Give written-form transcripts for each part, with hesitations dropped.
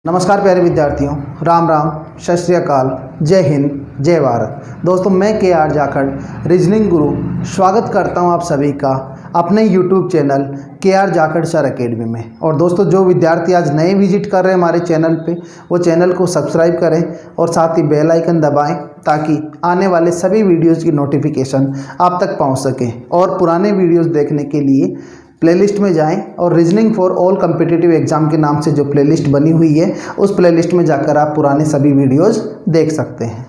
नमस्कार प्यारे विद्यार्थियों, राम राम, सत श्री अकाल, जय हिंद, जय भारत। दोस्तों, मैं के.आर. जाखड़ रीजनिंग गुरु स्वागत करता हूं आप सभी का अपने YouTube channel KR. Jakhar sir academy में। और दोस्तों, जो विद्यार्थी आज नए विजिट कर रहे हैं हमारे चैनल पे, वो चैनल को सब्सक्राइब करें और साथ ही बेल आइकन दबाएं ताकि आने वाले सभी वीडियोज़ की नोटिफिकेशन आप तक पहुँच सके। और पुराने वीडियोज़ देखने के लिए प्लेलिस्ट में जाएं और reasoning for all competitive exam के नाम से जो प्लेलिस्ट बनी हुई है, उस प्लेलिस्ट में जाकर आप पुराने सभी वीडियोज़ देख सकते हैं।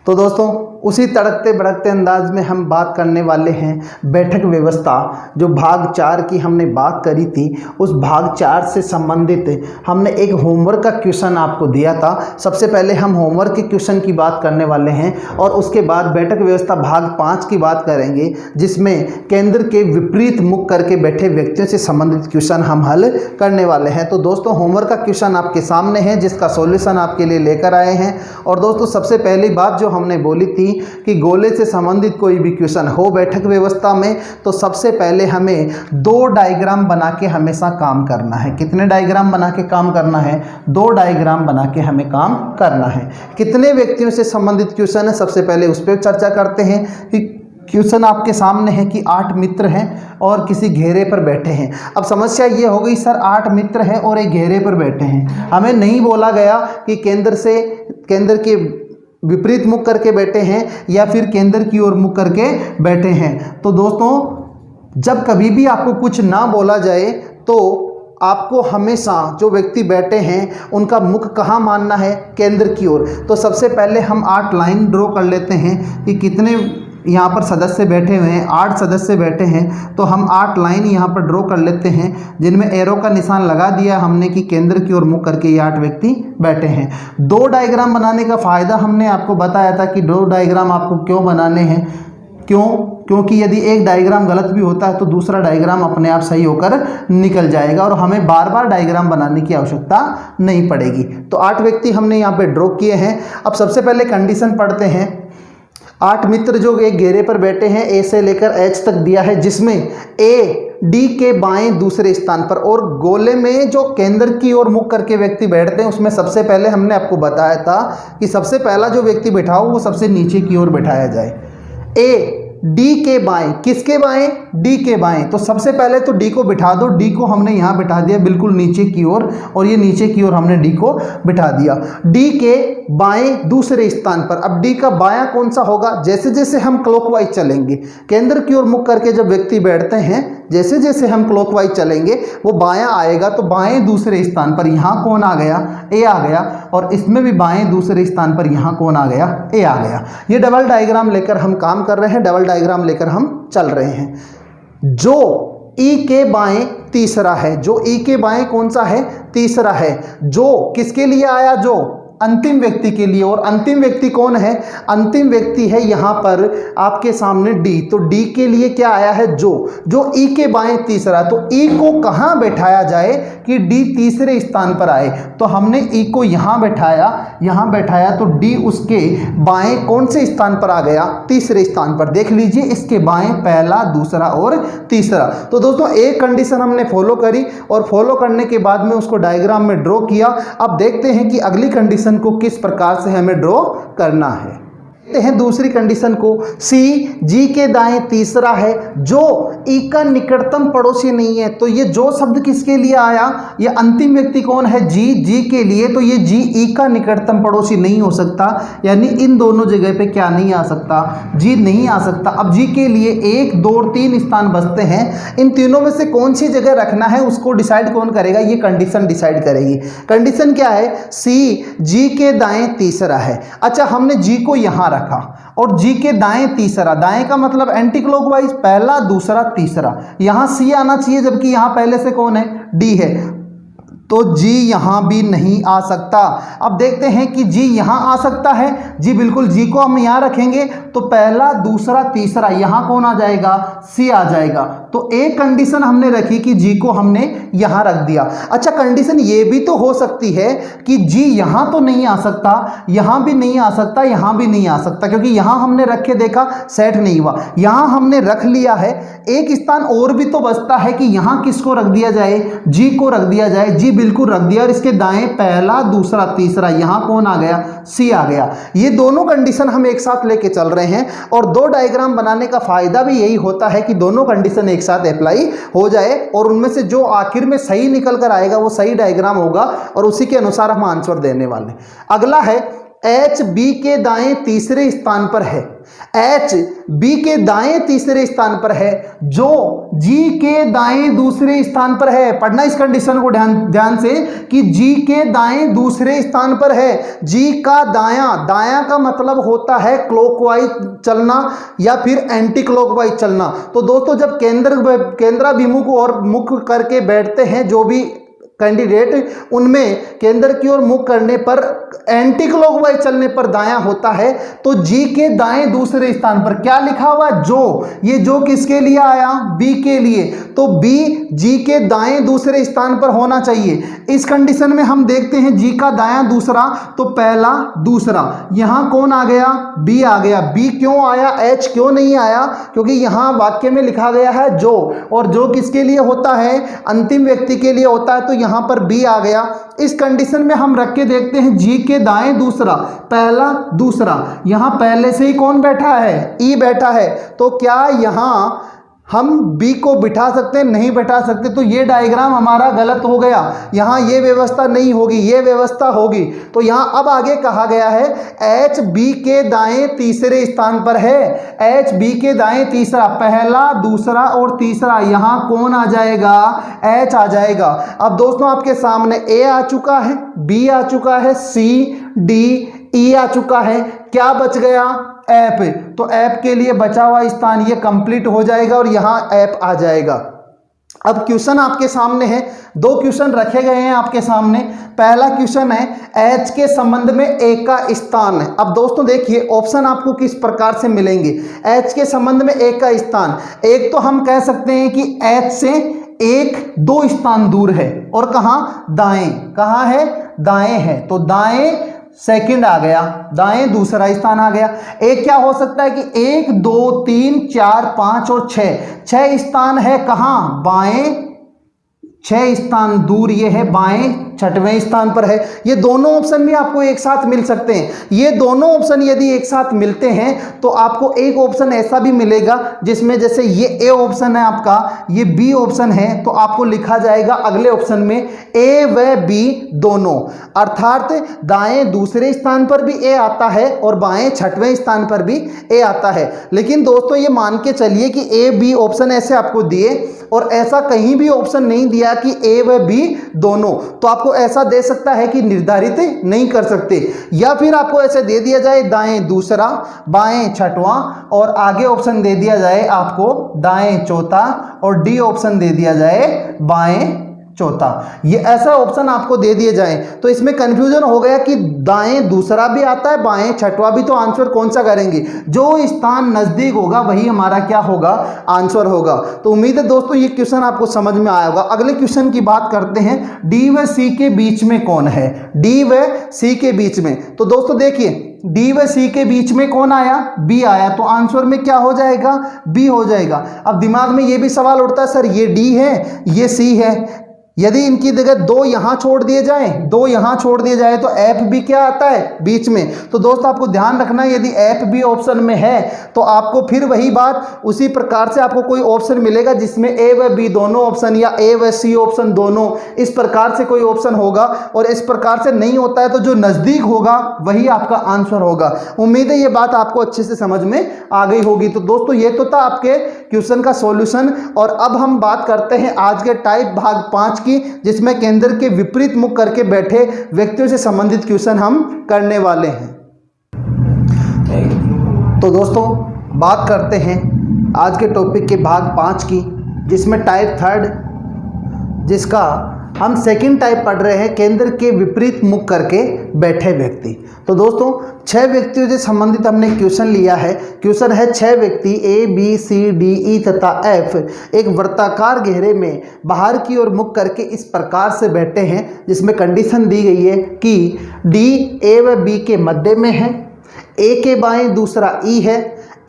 तो दोस्तों, उसी तड़कते भड़कते अंदाज में हम बात करने वाले हैं बैठक व्यवस्था। जो भाग 4 की हमने बात करी थी, उस भाग 4 से संबंधित हमने एक होमवर्क का क्वेश्चन आपको दिया था। सबसे पहले हम होमवर्क के क्वेश्चन की बात करने वाले हैं और उसके बाद बैठक व्यवस्था भाग 5 की बात करेंगे, जिसमें केंद्र के विपरीत मुख करके बैठे व्यक्तियों से संबंधित क्वेश्चन हम हल करने वाले हैं। तो दोस्तों, होमवर्क का क्वेश्चन आपके सामने है, जिसका सॉल्यूशन आपके लिए लेकर आए हैं। और दोस्तों, सबसे पहली बात जो हमने बोली थी कि गोले से संबंधित कोई भी क्वेश्चन हो बैठक व्यवस्था में, तो सबसे पहले हमें 2 डायग्राम बना के हमेशा काम करना है। कितने डायग्राम बना के काम करना है? 2 डायग्राम बना के हमें काम करना है। कितने व्यक्तियों से संबंधित क्वेश्चन है, सबसे पहले उस पर चर्चा करते हैं। कि क्वेश्चन आपके सामने है कि 8 मित्र हैं और किसी घेरे पर बैठे हैं। अब समस्या ये हो गई, सर 8 मित्र हैं और एक घेरे पर बैठे हैं। हमें नहीं बोला गया कि केंद्र के विपरीत मुख करके बैठे हैं या फिर केंद्र की ओर मुख करके बैठे हैं। तो दोस्तों, जब कभी भी आपको कुछ ना बोला जाए तो आपको हमेशा जो व्यक्ति बैठे हैं उनका मुख कहाँ मानना है? केंद्र की ओर। तो सबसे पहले हम 8 लाइन ड्रॉ कर लेते हैं कि कितने यहाँ पर सदस्य बैठे हुए हैं। 8 सदस्य बैठे हैं, तो हम 8 लाइन यहाँ पर ड्रॉ कर लेते हैं, जिनमें एरो का निशान लगा दिया हमने कि केंद्र की ओर मुख करके ये 8 व्यक्ति बैठे हैं। 2 डायग्राम बनाने का फ़ायदा हमने आपको बताया था कि 2 डायग्राम आपको क्यों बनाने हैं। क्योंकि यदि एक डायग्राम गलत भी होता है तो दूसरा डायग्राम अपने आप सही होकर निकल जाएगा और हमें बार बार डायग्राम बनाने की आवश्यकता नहीं पड़ेगी। तो 8 व्यक्ति हमने यहाँ पे ड्रॉ किए हैं। अब सबसे पहले कंडीशन पढ़ते हैं। 8 मित्र जो एक घेरे पर बैठे हैं, ए से लेकर एच तक दिया है, जिसमें ए डी के बाएं दूसरे स्थान पर, और गोले में जो केंद्र की ओर मुख करके व्यक्ति बैठते हैं उसमें सबसे पहले हमने आपको बताया था कि सबसे पहला जो व्यक्ति बैठा हो वो सबसे नीचे की ओर बैठाया जाए। ए डी के बाएं, किसके बाएं? डी के बाएं। तो सबसे पहले तो डी को बिठा दो। डी को हमने यहाँ बिठा दिया बिल्कुल नीचे की ओर, और ये नीचे की ओर हमने डी को बिठा दिया। डी के बाएं दूसरे स्थान पर। अब डी का बायां कौन सा होगा? जैसे जैसे हम क्लॉकवाइज चलेंगे, केंद्र की ओर मुख करके जब व्यक्ति बैठते हैं, जैसे जैसे हम क्लॉकवाइज चलेंगे वो बायां आएगा। तो बाएं दूसरे स्थान पर यहाँ कौन आ गया? ए आ गया। और इसमें भी बाएं दूसरे स्थान पर यहाँ कौन आ गया? ए आ गया। ये डबल डायग्राम लेकर हम काम कर रहे हैं, डबल डायग्राम लेकर हम चल रहे हैं। जो ई के बाएं तीसरा है, जो ई के बाएं कौन सा है? तीसरा है। जो किसके लिए आया? जो अंतिम व्यक्ति के लिए। और अंतिम व्यक्ति कौन है? अंतिम व्यक्ति है यहाँ पर आपके सामने डी। तो डी के लिए क्या आया है? जो ई के बाएं तीसरा। तो ई को कहाँ बैठाया जाए कि डी तीसरे स्थान पर आए? तो हमने ई को यहाँ बैठाया, तो डी उसके बाएं कौन से स्थान पर आ गया? तीसरे स्थान पर। देख लीजिए, इसके बाएं पहला, दूसरा और तीसरा। तो दोस्तों, एक कंडीशन हमने फॉलो करी और फॉलो करने के बाद में उसको डायग्राम में ड्रॉ किया। अब देखते हैं कि अगली कंडीशन को किस प्रकार से हमें ड्रॉ करना है। हैं दूसरी कंडीशन को, सी जी के दाएं तीसरा है, जो ई का निकटतम पड़ोसी नहीं है। तो ये जो शब्द किसके लिए आया? ये अंतिम व्यक्ति कौन है? जी के लिए। तो ये जी ई का निकटतम पड़ोसी नहीं हो सकता, यानी इन दोनों जगह पे क्या नहीं आ सकता? जी नहीं आ सकता। अब जी के लिए 1, 2 और 3 स्थान बचते हैं। इन तीनों में से कौन सी जगह रखना है उसको डिसाइड कौन करेगा? ये कंडीशन डिसाइड करेगी। कंडीशन क्या है? सी जी के दाएं तीसरा है। अच्छा, हमने जी को यहाँ रखा और जी के दाएं तीसरा। दाएं का मतलब एंटी क्लॉकवाइज, पहला, दूसरा, तीसरा। यहां सी आना चाहिए, जबकि यहां पहले से कौन है? डी है। तो जी यहां भी नहीं आ सकता। अब देखते हैं कि जी यहां आ सकता है। जी बिल्कुल, जी को हम यहां रखेंगे तो पहला, दूसरा, तीसरा, यहां कौन आ जाएगा? सी आ जाएगा। तो एक कंडीशन हमने रखी कि जी को हमने यहां रख दिया। अच्छा, कंडीशन ये भी तो हो सकती है कि जी यहां तो नहीं आ सकता, यहां भी नहीं आ सकता, यहां भी नहीं आ सकता, क्योंकि यहां हमने रख के देखा सेट नहीं हुआ, यहां हमने रख लिया है। एक स्थान और भी तो बचता है कि यहां किसको रख दिया जाए, जी को रख दिया जाए। जी बिल्कुल रख दिया और इसके दाएं पहला, दूसरा, तीसरा, यहां कौन आ गया, सी आ गया। ये दोनों कंडीशन हम एक साथ लेके चल रहे हैं और दो डायग्राम बनाने का फायदा भी यही होता है कि दोनों कंडीशन एक साथ अप्लाई हो जाए और उनमें से जो आखिर में सही निकल कर आएगा वो सही डायग्राम होगा और उसी के अनुसार हम आंसर देने वाले। अगला है एच बी के दाएं तीसरे स्थान पर है। एच बी के दाएं तीसरे स्थान पर है जो जी के दाएं दूसरे स्थान पर है। पढ़ना इस कंडीशन को ध्यान से कि जी के दाएं दूसरे स्थान पर है। जी का दायां, दायां का मतलब होता है क्लॉकवाइज चलना या फिर एंटी क्लॉकवाइज चलना। तो दोस्तों जब केंद्राभिमुख और मुख करके बैठते हैं जो भी कैंडिडेट, उनमें केंद्र की ओर मुख करने पर एंटी क्लॉकवाइज चलने पर दायां होता है। तो जी के दाएं दूसरे स्थान पर क्या लिखा हुआ, जो, ये जो किसके लिए आया, बी के लिए, तो बी जी के दाएं दूसरे स्थान पर होना चाहिए। इस कंडीशन में हम देखते हैं जी का दायां दूसरा, तो पहला दूसरा, यहां कौन आ गया, बी आ गया। बी क्यों आया, एच क्यों नहीं आया, क्योंकि यहां वाक्य में लिखा गया है जो, और जो किसके लिए होता है, अंतिम व्यक्ति के लिए होता है, तो यहां पर बी आ गया। इस कंडीशन में हम रख के देखते हैं जी के दाएं दूसरा, पहला दूसरा, यहां पहले से ही कौन बैठा है, ई बैठा है। तो क्या यहां हम बी को बिठा सकते हैं, नहीं बिठा सकते, तो ये डायग्राम हमारा गलत हो गया। यहाँ ये व्यवस्था नहीं होगी, ये व्यवस्था होगी। तो यहाँ अब आगे कहा गया है एच बी के दाएं तीसरे स्थान पर है। एच बी के दाएं तीसरा, पहला, दूसरा और तीसरा, यहाँ कौन आ जाएगा, एच आ जाएगा। अब दोस्तों आपके सामने ए आ चुका है, बी आ चुका है, सी, डी, ई आ चुका है। क्या बच गया, ऐप। तो ऐप के लिए बचा हुआ स्थान ये कंप्लीट हो जाएगा और यहां ऐप आ जाएगा। अब क्वेश्चन आपके सामने है, दो क्वेश्चन रखे गए हैं आपके सामने। पहला क्वेश्चन है एच के संबंध में ए का स्थान है। अब दोस्तों देखिए ऑप्शन आपको किस प्रकार से मिलेंगे। एच के संबंध में ए का स्थान, एक तो हम कह सकते हैं कि एच से एक दो स्थान दूर है और कहां, दाएं, कहां है, दाएं है, तो दाएं सेकंड आ गया, दाएं दूसरा स्थान आ गया। एक क्या हो सकता है कि 1 2 3 4 5 और 6 स्थान है कहां, बाएं, 6 स्थान दूर ये है बाएं, छठवें स्थान पर है। ये दोनों ऑप्शन भी आपको एक साथ मिल सकते हैं। ये दोनों ऑप्शन यदि एक साथ मिलते हैं तो आपको एक ऑप्शन ऐसा भी मिलेगा जिसमें जैसे ये ए ऑप्शन है आपका, ये बी ऑप्शन है, तो आपको लिखा जाएगा अगले ऑप्शन में ए व बी दोनों, अर्थात दाएं दूसरे स्थान पर भी ए आता है और बाएं छठवें स्थान पर भी ए आता है। लेकिन दोस्तों ये मान के चलिए कि ए बी ऑप्शन ऐसे आपको दिए और ऐसा कहीं भी ऑप्शन नहीं दिया कि ए व बी दोनों, तो आपको ऐसा दे सकता है कि निर्धारित नहीं कर सकते, या फिर आपको ऐसे दे दिया जाए दाएं दूसरा, बाएं छठवां और आगे ऑप्शन दे दिया जाए आपको दाएं चौथा और डी ऑप्शन दे दिया जाए बाएं चौथा। ये ऐसा ऑप्शन आपको दे दिए जाए तो इसमें कंफ्यूजन हो गया कि दाएं दूसरा भी आता है, बाएं छठवां भी, तो आंसर कौन सा करेंगे, जो स्थान नजदीक होगा वही हमारा क्या होगा, आंसर होगा। तो उम्मीद है दोस्तों ये क्वेश्चन आपको समझ में आया होगा। अगले क्वेश्चन की बात करते हैं, डी व सी के बीच में कौन है, डी व सी के बीच में। तो दोस्तों देखिए डी व सी के बीच में कौन आया, बी आया, तो आंसर में क्या हो जाएगा, बी हो जाएगा। अब दिमाग में ये भी सवाल उठता है सर ये डी है ये सी है, यदि इनकी जगह दो यहां छोड़ दिए जाए, दो यहां छोड़ दिए जाए तो एफ बी क्या आता है, बीच में। तो दोस्तों आपको ध्यान रखना है यदि एफ बी ऑप्शन में है तो आपको फिर वही बात उसी प्रकार से आपको कोई ऑप्शन मिलेगा जिसमें ए व बी दोनों ऑप्शन या ए व सी ऑप्शन दोनों, इस प्रकार से कोई ऑप्शन होगा। और इस प्रकार से नहीं होता है तो जो नजदीक होगा वही आपका आंसर होगा। उम्मीद है ये बात आपको अच्छे से समझ में आ गई होगी। तो दोस्तों ये तो था आपके क्वेश्चन का सॉल्यूशन। और अब हम बात करते हैं आज के टाइप भाग 5 की, जिसमें केंद्र के विपरीत मुख करके बैठे व्यक्तियों से संबंधित क्वेश्चन हम करने वाले हैं। तो दोस्तों बात करते हैं आज के टॉपिक के भाग 5 की, जिसमें टाइप 3 जिसका हम सेकंड टाइप पढ़ रहे हैं, केंद्र के विपरीत मुख करके बैठे व्यक्ति। तो दोस्तों 6 व्यक्तियों से संबंधित हमने क्वेश्चन लिया है। क्वेश्चन है 6 व्यक्ति A B C D E तथा F एक वृत्ताकार घेरे में बाहर की ओर मुख करके इस प्रकार से बैठे हैं, जिसमें कंडीशन दी गई है कि D A व B के मध्य में है, A के बाएं दूसरा E है,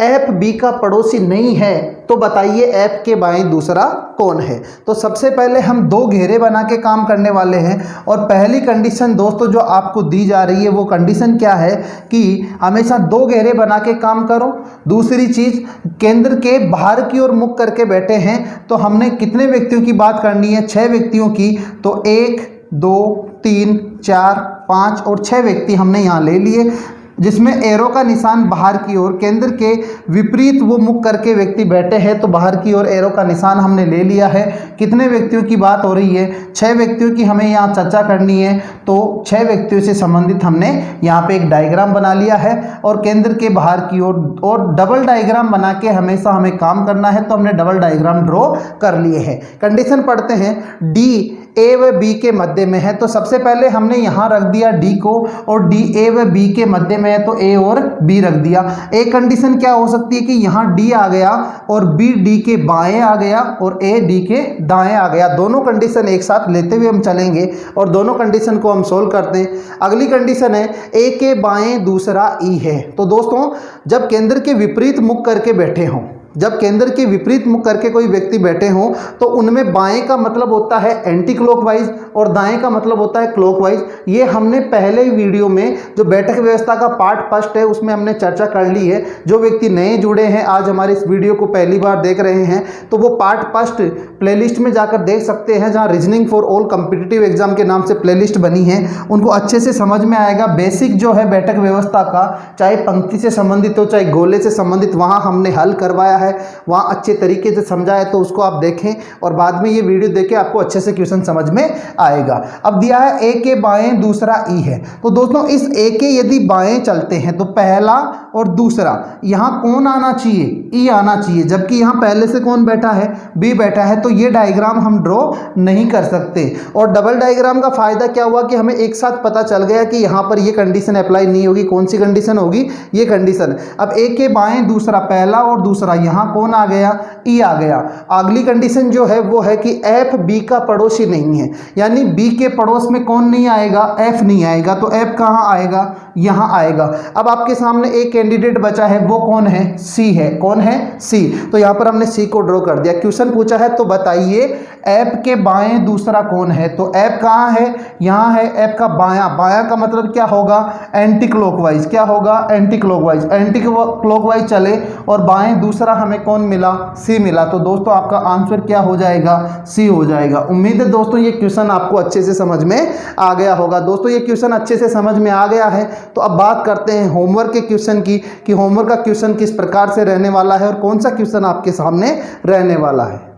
F B का पड़ोसी नहीं है, तो बताइए F के बाएं दूसरा कौन है। तो सबसे पहले हम 2 घेरे बना के काम करने वाले हैं और पहली कंडीशन दोस्तों जो आपको दी जा रही है वो कंडीशन क्या है कि हमेशा 2 घेरे बना के काम करो। दूसरी चीज़, केंद्र के बाहर की ओर मुख करके बैठे हैं, तो हमने कितने व्यक्तियों की बात करनी है, 6 व्यक्तियों की। तो 1 2 3 4 5 और 6 व्यक्ति हमने यहाँ ले लिए, जिसमें एरो का निशान बाहर की ओर, केंद्र के विपरीत वो मुख करके व्यक्ति बैठे हैं, तो बाहर की ओर एरो का निशान हमने ले लिया है। कितने व्यक्तियों की बात हो रही है, 6 व्यक्तियों की हमें यहाँ चर्चा करनी है। तो 6 व्यक्तियों से संबंधित हमने यहाँ पे एक डायग्राम बना लिया है और केंद्र के बाहर की ओर और डबल डायग्राम बना के हमेशा हमें काम करना है, तो हमने डबल डायग्राम ड्रॉ कर लिए हैं। कंडीशन पढ़ते हैं, डी ए व बी के मध्य में है, तो सबसे पहले हमने यहाँ रख दिया डी को, और डी ए व बी के मध्य में है तो ए और बी रख दिया। एक कंडीशन क्या हो सकती है कि यहाँ डी आ गया और बी डी के बाएं आ गया और ए डी के दाएं आ गया। दोनों कंडीशन एक साथ लेते हुए हम चलेंगे और दोनों कंडीशन को हम सोल्व करते हैं। अगली कंडीशन है ए के बाएं दूसरा ई है। तो दोस्तों जब केंद्र के विपरीत मुख करके बैठे हों, जब केंद्र के विपरीत मुख करके कोई व्यक्ति बैठे हों, तो उनमें बाएं का मतलब होता है एंटी क्लॉकवाइज और दाएं का मतलब होता है क्लॉकवाइज। ये हमने पहले ही वीडियो में जो बैठक व्यवस्था का पार्ट फर्स्ट है उसमें हमने चर्चा कर ली है। जो व्यक्ति नए जुड़े हैं, आज हमारे इस वीडियो को पहली बार देख रहे हैं, तो वो पार्ट फर्स्ट प्लेलिस्ट में जाकर देख सकते हैं, जहाँ reasoning for all competitive exam के नाम से प्लेलिस्ट बनी है। उनको अच्छे से समझ में आएगा। बेसिक जो है बैठक व्यवस्था का, चाहे पंक्ति से संबंधित हो चाहे गोले से संबंधित, वहाँ हमने हल करवाया है, वहाँ अच्छे तरीके से समझा है, तो उसको आप देखें और बाद में ये वीडियो देखें, आपको अच्छे से क्वेश्चन समझ में आएगा। अब दिया है ए के बाएं दूसरा ई है, तो दोस्तों इस ए के यदि बाएं चलते हैं तो पहला और दूसरा यहाँ कौन आना चाहिए, ई आना चाहिए, जबकि यहाँ पहले से कौन बैठा है, बी बैठा है, तो ये डायग्राम हम ड्रॉ नहीं कर सकते। और डबल डायग्राम का फायदा क्या हुआ कि हमें एक साथ पता चल गया कि यहाँ पर ये कंडीशन अप्लाई नहीं होगी। कौन सी कंडीशन होगी, ये कंडीशन। अब ए के बाएं दूसरा, पहला और दूसरा, यहाँ कौन आ गया, ई आ गया। अगली कंडीशन जो है वो है कि एफ बी का पड़ोसी नहीं है, यानी बी के पड़ोस में कौन नहीं आएगा, एफ नहीं आएगा, तो एफ कहाँ आएगा, यहाँ आएगा। अब आपके सामने एक कैंडिडेट बचा है, वो कौन है, सी है। कौन है, सी। तो यहाँ पर हमने सी को ड्रॉ कर दिया। क्वेश्चन पूछा है तो बताइए एफ के बाएं दूसरा कौन है, तो एफ कहाँ है, यहाँ है। एफ का बायां, बायां का मतलब क्या होगा, एंटी क्लॉकवाइज। क्या होगा, एंटी क्लॉकवाइज। एंटी क्लॉकवाइज चले और बाएं दूसरा हमें कौन मिला, सी मिला। तो दोस्तों आपका आंसर क्या हो जाएगा, सी हो जाएगा। उम्मीद है दोस्तों ये क्वेश्चन आपको अच्छे से समझ में आ गया होगा। दोस्तों ये क्वेश्चन अच्छे से समझ में आ गया है, तो अब बात करते हैं होमवर्क के क्वेश्चन की, कि होमवर्क का क्वेश्चन किस प्रकार से रहने वाला है और कौन सा क्वेश्चन आपके सामने रहने वाला है।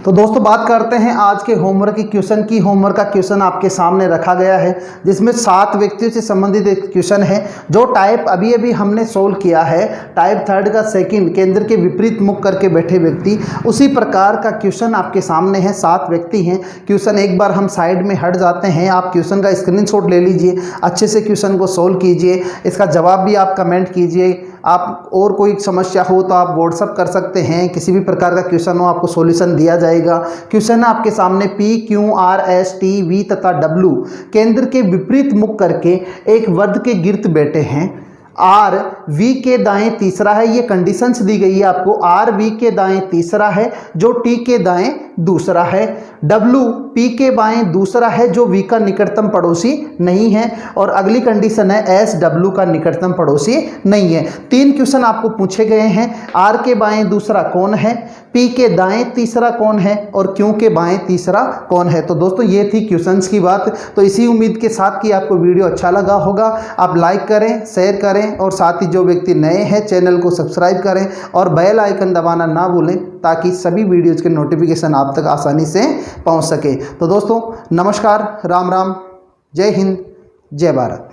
तो दोस्तों बात करते हैं आज के होमवर्क की क्वेश्चन की। होमवर्क का क्वेश्चन आपके सामने रखा गया है, जिसमें 7 व्यक्तियों से संबंधित एक क्वेश्चन है। जो टाइप अभी अभी हमने सोल्व किया है, टाइप 3 का सेकंड, केंद्र के विपरीत मुख करके बैठे व्यक्ति, उसी प्रकार का क्वेश्चन आपके सामने है। 7 व्यक्ति हैं। क्वेश्चन एक बार हम साइड में हट जाते हैं, आप क्वेश्चन का स्क्रीनशॉट ले लीजिए, अच्छे से क्वेश्चन को सोल्व कीजिए, इसका जवाब भी आप कमेंट कीजिए। आप और कोई समस्या हो तो आप व्हाट्सअप कर सकते हैं, किसी भी प्रकार का क्वेश्चन हो आपको सॉल्यूशन दिया जाएगा। क्वेश्चन है आपके सामने P, Q, R, S, T, V तथा W केंद्र के विपरीत मुख करके एक वर्ग के गिर्द बैठे हैं। R V के दाएं तीसरा है, ये कंडीशंस दी गई है आपको। R V के दाएं तीसरा है जो T के दाएं दूसरा है। W P के बाएं दूसरा है जो V का निकटतम पड़ोसी नहीं है। और अगली कंडीशन है S W का निकटतम पड़ोसी नहीं है। 3 क्वेश्चन आपको पूछे गए हैं। R के बाएं दूसरा कौन है, P के दाएं तीसरा कौन है और Q के बाएं तीसरा कौन है। तो दोस्तों ये थी क्वेश्चंस की बात। तो इसी उम्मीद के साथ कि आपको वीडियो अच्छा लगा होगा, आप लाइक करें, शेयर करें और साथ ही जो व्यक्ति नए हैं चैनल को सब्सक्राइब करें और बेल आइकन दबाना ना भूलें, ताकि सभी वीडियोज़ के नोटिफिकेशन आप तक आसानी से पहुंच सके। तो दोस्तों नमस्कार, राम राम, जय हिंद, जय भारत।